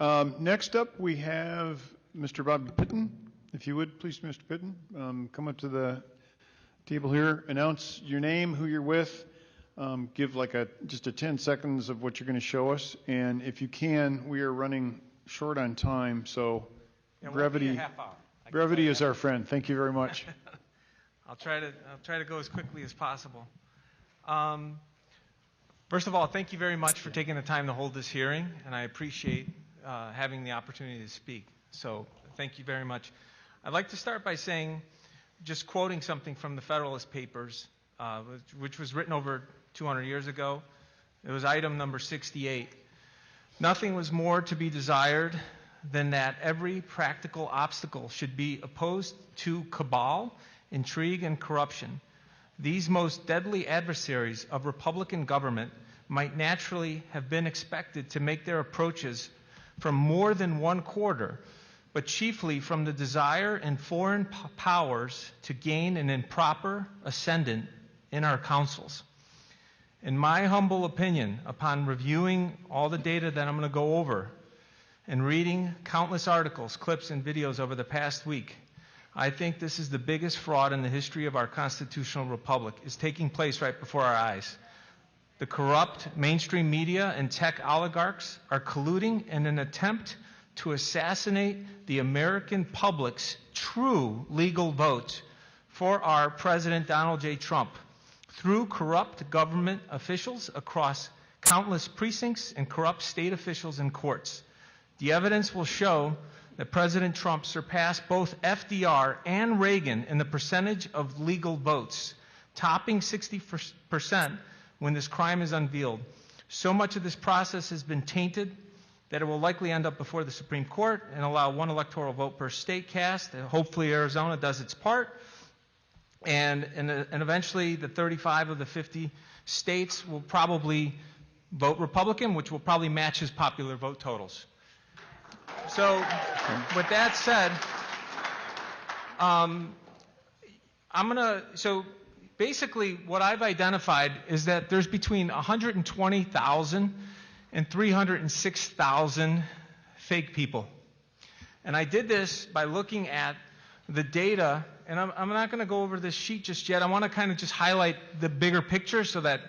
Next up, we have Mr. Bob Piton. If you would, please, Mr. Piton, come up to the table here, announce your name, who you're with, give like just a 10 seconds of what you're going to show us, and if you can, we are running short on time, so brevity is our friend. Thank you very much. I'll try to go as quickly as possible. First of all, thank you very much for taking the time to hold this hearing, and I appreciate having the opportunity to speak. So thank you very much. I'd like to start by saying, just quoting something from the Federalist Papers, which was written over 200 years ago. It was item number 68. Nothing was more to be desired than that every practical obstacle should be opposed to cabal, intrigue, and corruption. These most deadly adversaries of Republican government might naturally have been expected to make their approaches from more than one quarter, but chiefly from the desire in foreign powers to gain an improper ascendant in our councils. In my humble opinion, upon reviewing all the data that I'm going to go over and reading countless articles, clips, and videos over the past week, I think this is the biggest fraud in the history of our constitutional republic is taking place right before our eyes. The corrupt mainstream media and tech oligarchs are colluding in an attempt to assassinate the American public's true legal vote for our President Donald J. Trump through corrupt government officials across countless precincts and corrupt state officials and courts. The evidence will show that President Trump surpassed both FDR and Reagan in the percentage of legal votes, topping 60% when this crime is unveiled. So much of this process has been tainted that it will likely end up before the Supreme Court and allow one electoral vote per state cast. And hopefully Arizona does its part. And eventually the 35 of the 50 states will probably vote Republican, which will probably match his popular vote totals. So with that said, so basically what I've identified is that there's between 120,000 and 306,000 fake people. And I did this by looking at the data, and I'm not going to go over this sheet just yet. I want to kind of just highlight the bigger picture so that,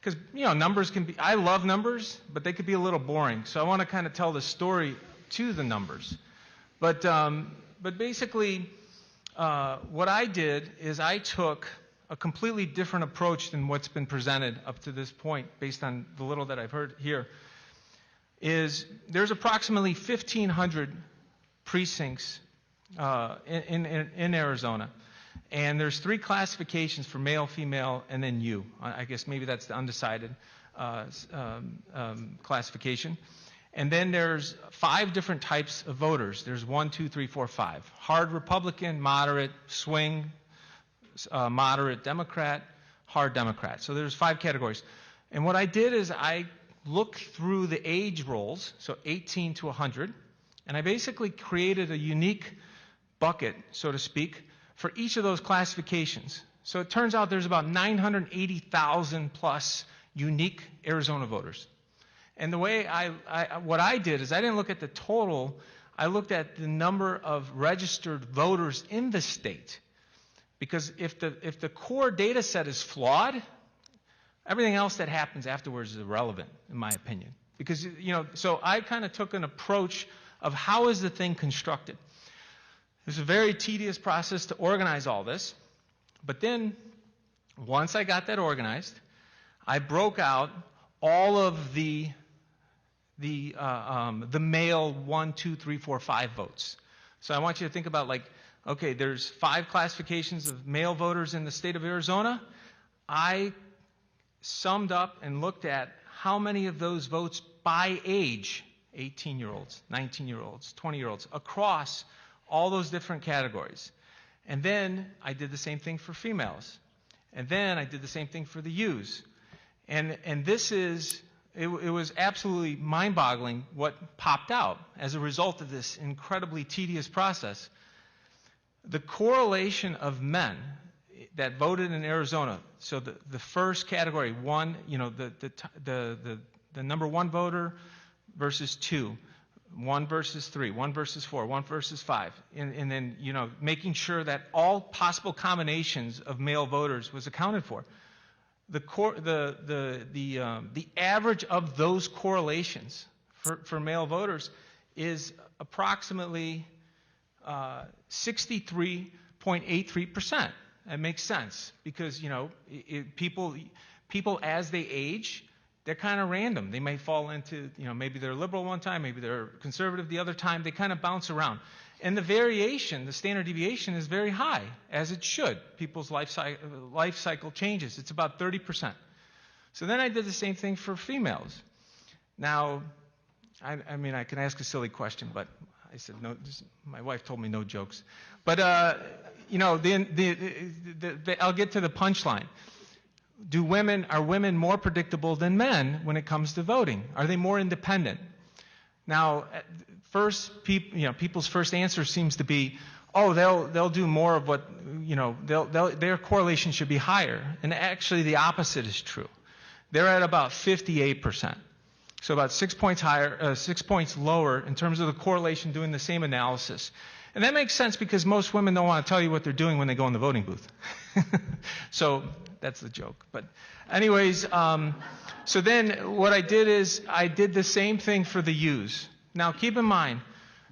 because, you know, numbers can be, I love numbers, but they could be a little boring. So I want to kind of tell the story to the numbers. But basically, what I did is I took a completely different approach than what's been presented up to this point, based on the little that I've heard here. There's approximately 1,500 precincts in Arizona, and there's 3 classifications for male, female, and then you. I guess maybe that's the undecided classification. And then there's 5 different types of voters. There's 1, 2, 3, 4, 5. Hard Republican, moderate, swing, moderate Democrat, hard Democrat. So there's 5 categories. And what I did is I looked through the age rolls, so 18 to 100, and I basically created a unique bucket, so to speak, for each of those classifications. So it turns out there's about 980,000 plus unique Arizona voters. And the way what I did is I didn't look at the total, I looked at the number of registered voters in the state. Because if the core data set is flawed, everything else that happens afterwards is irrelevant, in my opinion. Because, you know, so I kind of took an approach of how is the thing constructed. It was a very tedious process to organize all this. But then, once I got that organized, I broke out all of the male 1, 2, 3, 4, 5 votes. So I want you to think about, like, okay, there's 5 classifications of male voters in the state of Arizona. I summed up and looked at how many of those votes by age, 18-year-olds, 19-year-olds, 20-year-olds, across all those different categories. And then I did the same thing for females. And then I did the same thing for the U's. And this is, it was absolutely mind-boggling what popped out as a result of this incredibly tedious process. The correlation of men that voted in Arizona, so the first category, 1, you know, the number 1 voter versus 2, 1 versus 3, 1 versus 4, 1 versus 5, and then, making sure that all possible combinations of male voters was accounted for. The average of those correlations for male voters is approximately 63.83%. That makes sense because, people as they age, they're kind of random. They may fall into, maybe they're liberal one time, maybe they're conservative the other time. They kind of bounce around. And the variation, the standard deviation, is very high, as it should. People's life cycle changes. It's about 30%. So then I did the same thing for females. Now, I can ask a silly question, but I said no. My wife told me no jokes. But, I'll get to the punchline. Are women more predictable than men when it comes to voting? Are they more independent? Now, people's first answer seems to be, oh, they'll do more of what, their correlation should be higher. And actually, the opposite is true. They're at about 58%. So about 6 points higher, 6 points lower in terms of the correlation doing the same analysis. And that makes sense because most women don't want to tell you what they're doing when they go in the voting booth. So that's the joke. But anyways, so then what I did is I did the same thing for the U's. Now keep in mind,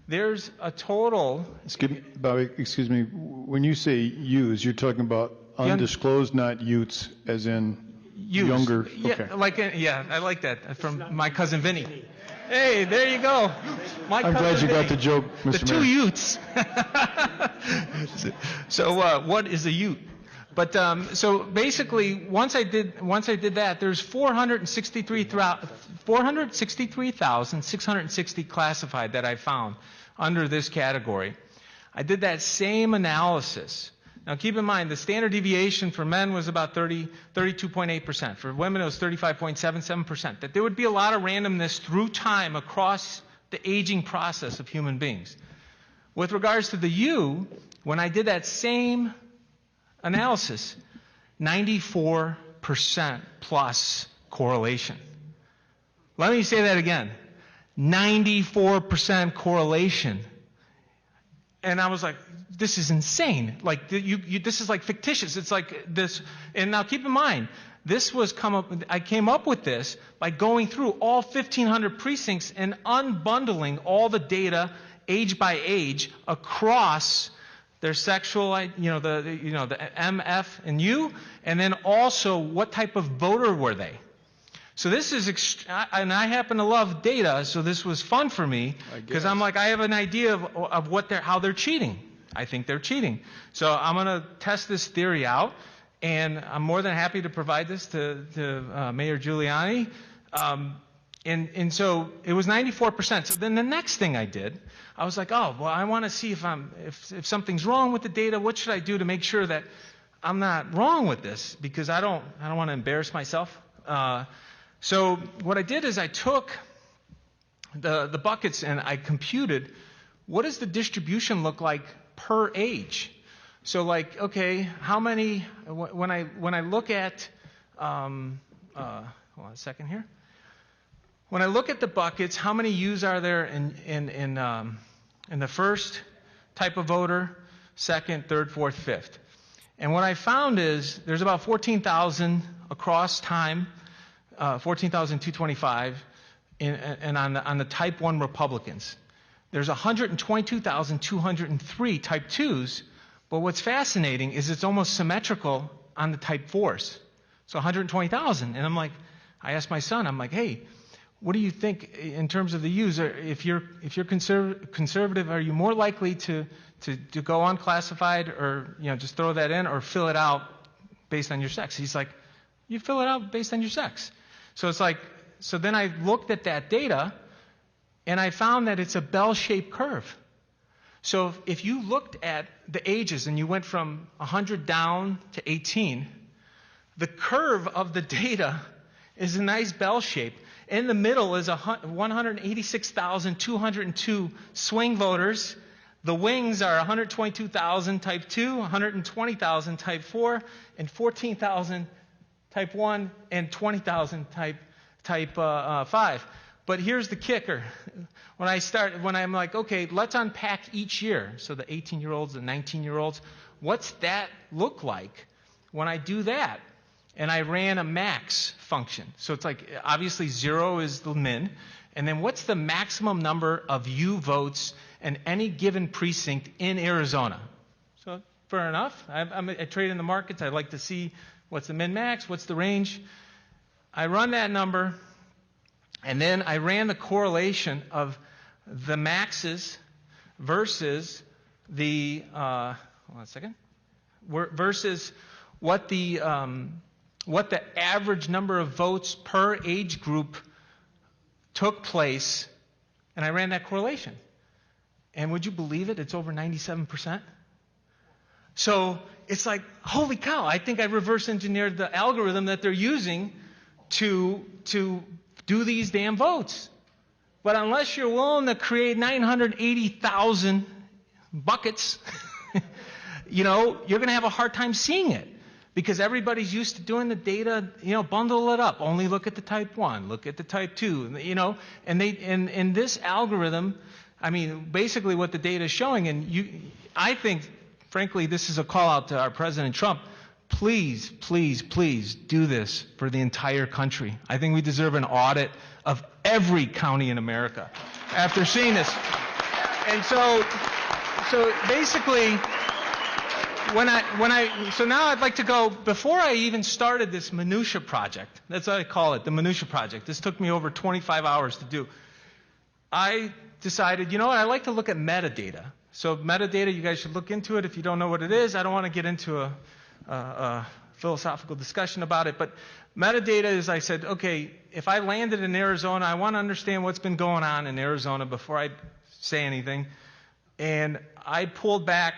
there's a total... Bobby, excuse me. When you say U's, you're talking about undisclosed, not Utes, as in U's. Younger. Yeah, I like that from my cousin Vinny. Hey, there you go. I'm glad you got the joke, Mr. The two Utes. So what is a Ute? But so basically, once I did that, there's 463,660 classified that I found under this category. I did that same analysis. Now keep in mind, the standard deviation for men was about 32.8%. For women, it was 35.77%. That there would be a lot of randomness through time across the aging process of human beings. With regards to the U, when I did that same analysis, 94% plus correlation. Let me say that again. 94% correlation. And I was like, this is insane. Like, this is like fictitious. It's like this. And now keep in mind, I came up with this by going through all 1,500 precincts and unbundling all the data age by age across their sexual, the M, F, and U, and then also what type of voter were they. So this is, and I happen to love data, so this was fun for me because I'm like, I have an idea of how they're cheating. I think they're cheating. So I'm going to test this theory out, and I'm more than happy to provide this to Mayor Giuliani. And so it was 94%. So then the next thing I did, I was like, oh, well, I want to see if something's wrong with the data. What should I do to make sure that I'm not wrong with this? Because I don't want to embarrass myself. So what I did is I took the buckets and I computed what does the distribution look like per age. So like, okay, how many? When I look at, hold on a second here. When I look at the buckets, how many U's are there in the first type of voter, second, third, fourth, fifth? And what I found is there's about 14,000 across time, 14,225, and on the type 1 Republicans. There's 122,203 type 2s, but what's fascinating is it's almost symmetrical on the type 4s. So 120,000. And I asked my son, I'm like, hey, what do you think in terms of the user? If you're conservative, are you more likely to go unclassified or just throw that in or fill it out based on your sex? He's like, you fill it out based on your sex. So it's like, so then I looked at that data and I found that it's a bell-shaped curve. So if you looked at the ages and you went from 100 down to 18, the curve of the data is a nice bell shape. In the middle is 186,202 swing voters. The wings are 122,000 type 2, 120,000 type 4, and 14,000 type 1, and 20,000 type 5. But here's the kicker. When I'm like, okay, let's unpack each year. So the 18-year-olds, the 19-year-olds, what's that look like when I do that? And I ran a max function. So it's like, obviously 0 is the min. And then what's the maximum number of U votes in any given precinct in Arizona? So fair enough. I trade in the markets. I like to see what's the min-max, what's the range. I run that number, and then I ran the correlation of the maxes versus the, hold on a second, versus what the average number of votes per age group took place, and I ran that correlation. And would you believe it? It's over 97%. So it's like, holy cow, I think I reverse engineered the algorithm that they're using to do these damn votes. But unless you're willing to create 980,000 buckets, you're going to have a hard time seeing it. Because everybody's used to doing the data, bundle it up. Only look at the type 1, look at the type 2, and this algorithm, basically what the data is showing, I think, frankly, this is a call out to our President Trump. Please, please, please do this for the entire country. I think we deserve an audit of every county in America after seeing this. And so basically, so now I'd like to go, before I even started this minutia project, that's what I call it, the minutia project. This took me over 25 hours to do. I decided, I like to look at metadata. So metadata, you guys should look into it if you don't know what it is. I don't want to get into a philosophical discussion about it, but metadata is, I said, okay, if I landed in Arizona, I want to understand what's been going on in Arizona before I say anything. And I pulled back,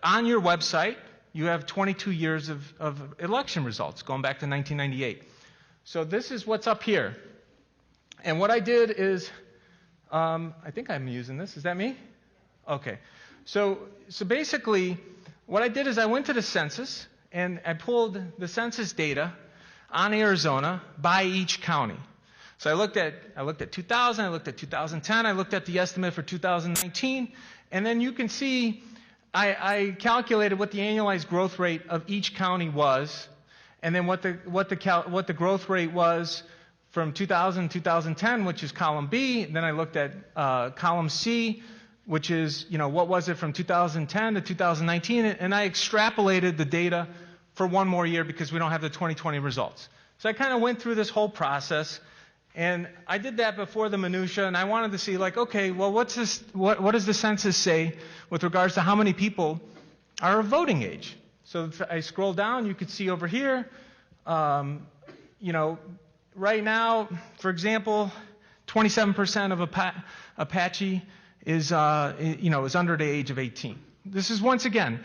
on your website, you have 22 years of election results, going back to 1998. So this is what's up here. And what I did is, I think I'm using this. Is that me? Okay. So basically, what I did is I went to the census, and I pulled the census data on Arizona by each county. So I looked at 2000, I looked at 2010, I looked at the estimate for 2019, and then you can see I calculated what the annualized growth rate of each county was, and then what the growth rate was from 2000 to 2010, which is column B. And then I looked at column C, which is, what was it from 2010 to 2019, and I extrapolated the data for one more year because we don't have the 2020 results. So I kind of went through this whole process, and I did that before the minutia, and I wanted to see, like, okay, well, what does the census say with regards to how many people are of voting age? So if I scroll down, you could see over here, right now, for example, 27% of Apache is under the age of 18. This is, once again,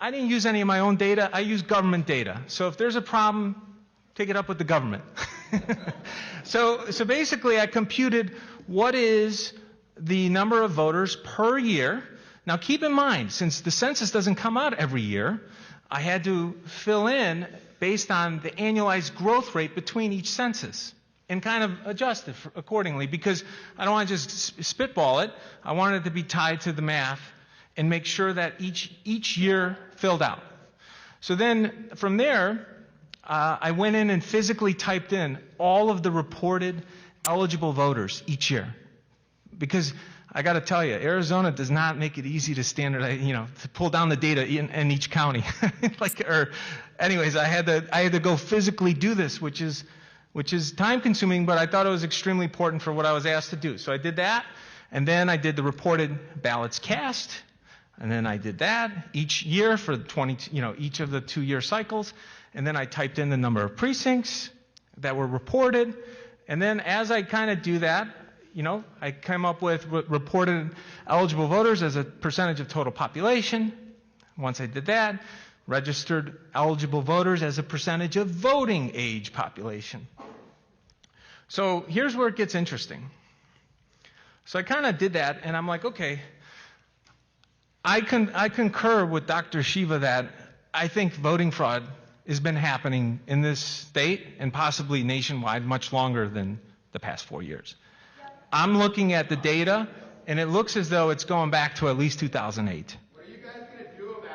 I didn't use any of my own data. I used government data. So if there's a problem, take it up with the government. So basically, I computed what is the number of voters per year. Now, keep in mind, since the census doesn't come out every year, I had to fill in based on the annualized growth rate between each census and kind of adjust it accordingly, because I don't want to just spitball it. I wanted it to be tied to the math and make sure that each year filled out. So then from there, I went in and physically typed in all of the reported eligible voters each year. Because I got to tell you, Arizona does not make it easy to standardize, to pull down the data in each county. Anyways, I had to go physically do this, which is time consuming, but I thought it was extremely important for what I was asked to do. So I did that, and then I did the reported ballots cast, and then I did that each year for each of the 2-year cycles. And then I typed in the number of precincts that were reported. And then as I kind of do that, I came up with reported eligible voters as a percentage of total population. Once I did that, registered eligible voters as a percentage of voting age population. So here's where it gets interesting. So I kind of did that, and I'm like, okay, I concur with Dr. Shiva that I think voting fraud has been happening in this state and possibly nationwide much longer than the past 4 years. I'm looking at the data, and it looks as though it's going back to at least 2008. What are you guys going to do about it?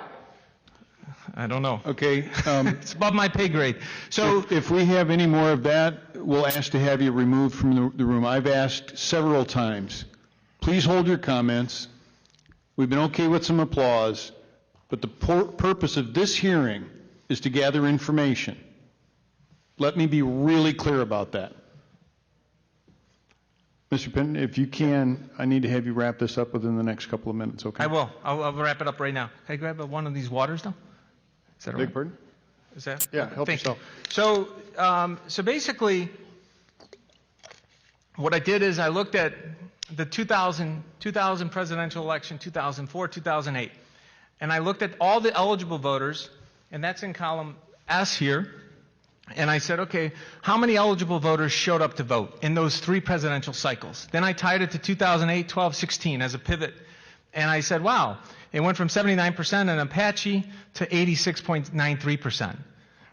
I don't know. Okay. It's above my pay grade. So If we have any more of that, we'll ask to have you removed from the room. I've asked several times, please hold your comments. We've been okay with some applause, but the purpose of this hearing is to gather information. Let me be really clear about that. Mr. Piton, if you can, I need to have you wrap this up within the next couple of minutes, okay? I will. I'll wrap it up right now. Can I grab one of these waters now? Is that all right? Beg pardon? Is that? Yeah, help Thank you. yourself. So basically, what I did is I looked at the 2000 presidential election, 2004, 2008, and I looked at all the eligible voters, and that's in column S here, and I said, okay, how many eligible voters showed up to vote in those 3 presidential cycles? Then I tied it to 2008, 12, 16 as a pivot, and I said, wow, it went from 79% in Apache to 86.93%.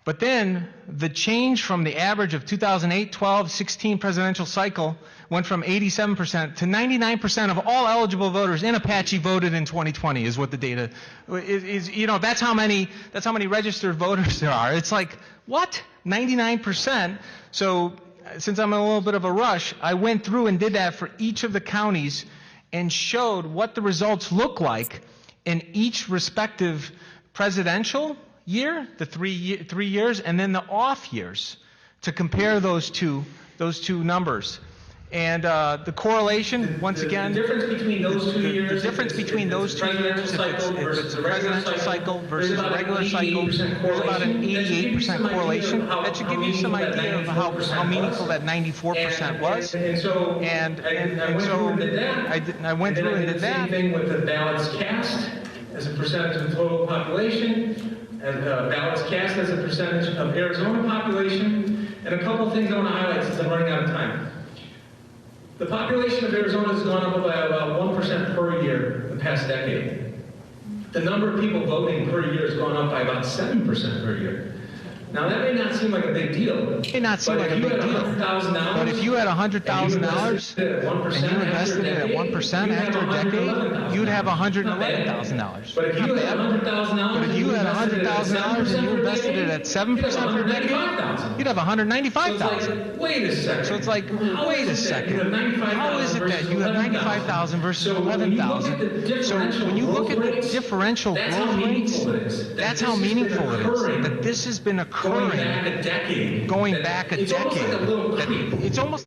But then the change from the average of 2008, 12, 16 presidential cycle went from 87% to 99% of all eligible voters in Apache voted in 2020 is what the data is. You know, that's how many registered voters there are. It's like, what? 99%? So since I'm in a little bit of a rush, I went through and did that for each of the counties and showed what the results look like in each respective presidential year, the 3 years, and then the off years to compare those two numbers. And the correlation, once again, the difference between those 2 years, the difference between those 2 years, if it's a presidential cycle versus a regular cycle, there's about an 88% correlation. That should give you some idea of how meaningful that 94% was. And so I went through and did that. Same thing with the ballots cast as a percentage of the total population. Ballots cast as a percentage of Arizona population, and a couple of things I want to highlight since I'm running out of time. The population of Arizona has gone up by about 1% per year in the past decade. The number of people voting per year has gone up by about 7% per year. Now that may not seem like a big deal. It may not seem like a big deal. But if you had $100,000 and you invested it at 1% after a decade, you'd have $111,000. But if you had $100,000 and you invested it at 7% per decade, you'd have $195,000. Wait a second. So it's like, wait a second. How is it that you have 95,000 versus 11,000? So when you look at the differential growth rates, that's how meaningful it is. That this has been occurring going back a decade. It's almost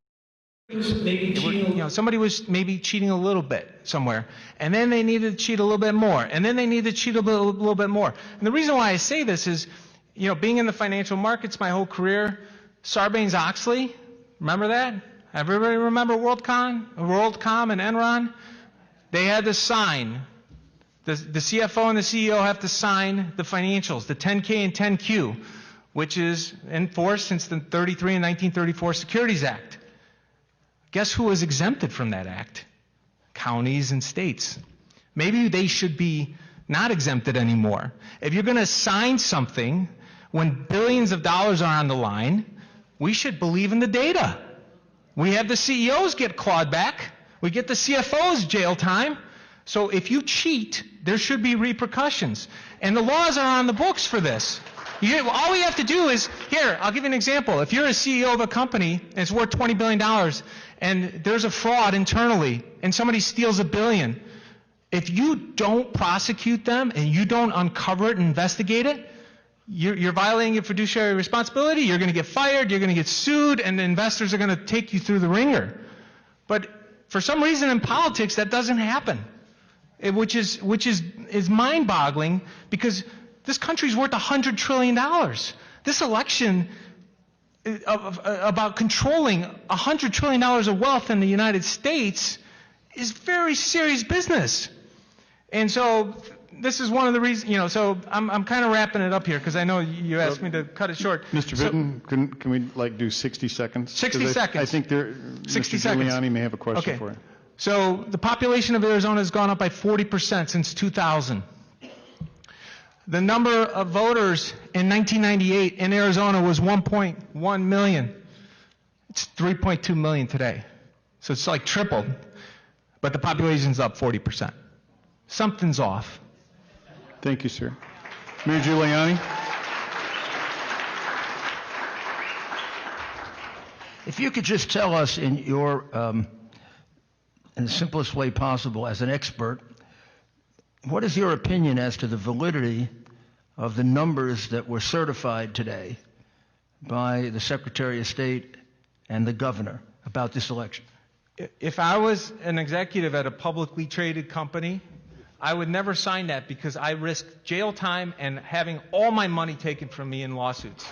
somebody was maybe cheating a little bit somewhere, and then they needed to cheat a little bit more, and then they needed to cheat a little bit more. And the reason why I say this is, being in the financial markets my whole career, Sarbanes-Oxley, remember that? Everybody remember WorldCom and Enron? They had to sign. The CFO and the CEO have to sign the financials, the 10K and 10Q, which is enforced since the 1933 and 1934 Securities Act. Guess who was exempted from that act? Counties and states. Maybe they should be not exempted anymore. If you're going to sign something when billions of dollars are on the line, we should believe in the data. We have the CEOs get clawed back. We get the CFOs jail time. So if you cheat, there should be repercussions. And the laws are on the books for this. All we have to do is, here, I'll give you an example. If you're a CEO of a company and it's worth $20 billion and there's a fraud internally and somebody steals $1 billion, if you don't prosecute them and you don't uncover it and investigate it, you're violating your fiduciary responsibility, you're going to get fired, you're going to get sued, and the investors are going to take you through the ringer. But for some reason in politics, that doesn't happen, which is mind-boggling, because this country's worth $100 trillion. This election about controlling $100 trillion of wealth in the United States is very serious business. And so this is one of the reasons, so I'm kind of wrapping it up here because I know you asked me to cut it short. Mr. Piton, can we do 60 seconds? 60 seconds. I think 60 Mr. seconds. Giuliani may have a question Okay. for you. So the population of Arizona has gone up by 40% since 2000. The number of voters in 1998 in Arizona was 1.1 million. It's 3.2 million today. So it's like tripled, but the population's up 40%. Something's off. Thank you, sir. Mayor Giuliani? If you could just tell us in your, in the simplest way possible, as an expert, what is your opinion as to the validity of the numbers that were certified today by the Secretary of State and the governor about this election? If I was an executive at a publicly traded company, I would never sign that because I risk jail time and having all my money taken from me in lawsuits.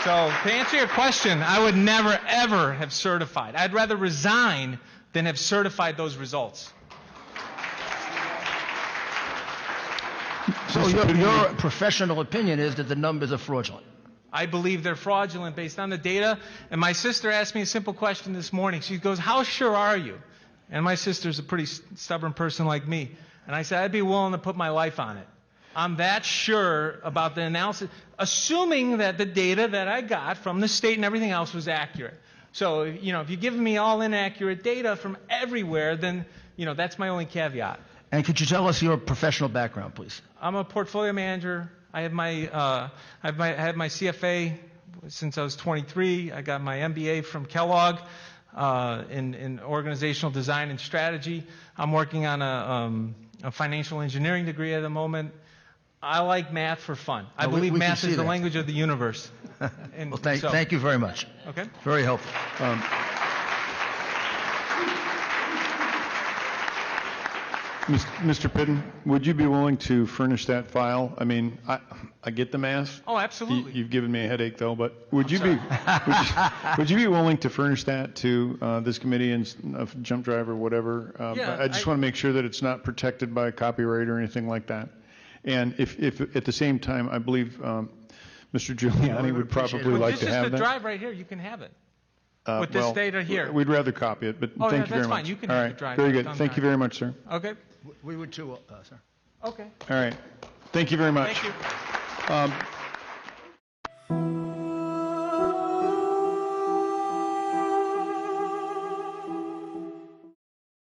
So to answer your question, I would never, ever have certified. I'd rather resign than have certified those results. So your professional opinion is that the numbers are fraudulent? I believe they're fraudulent based on the data. And my sister asked me a simple question this morning. She goes, "How sure are you?" And my sister's a pretty stubborn person like me. And I said, I'd be willing to put my life on it. I'm that sure about the analysis, assuming that the data that I got from the state and everything else was accurate. So, if you're giving me all inaccurate data from everywhere, then, that's my only caveat. And could you tell us your professional background, please? I'm a portfolio manager. I have I had my CFA since I was 23. I got my MBA from Kellogg in organizational design and strategy. I'm working on a financial engineering degree at the moment. I like math for fun. I believe math is the language of the universe. And Well, thank you very much. Okay. Very helpful. Mr. Piton, would you be willing to furnish that file? I mean, I get the math. Oh, absolutely. You've given me a headache, though, but would you be willing to furnish that to this committee and Jump Drive or whatever? Yeah, I just want to make sure that it's not protected by copyright or anything like that. And if at the same time, I believe Mr. Giuliani would probably like to have This is the that. drive right here. You can have it. With this data here. We'd rather copy it, but thank you very much. That's fine. You can All have right, the drive. very It's good. on Thank you drive. very much, sir. Okay. We would too, sir. Okay. All right. Thank you very much. Thank you.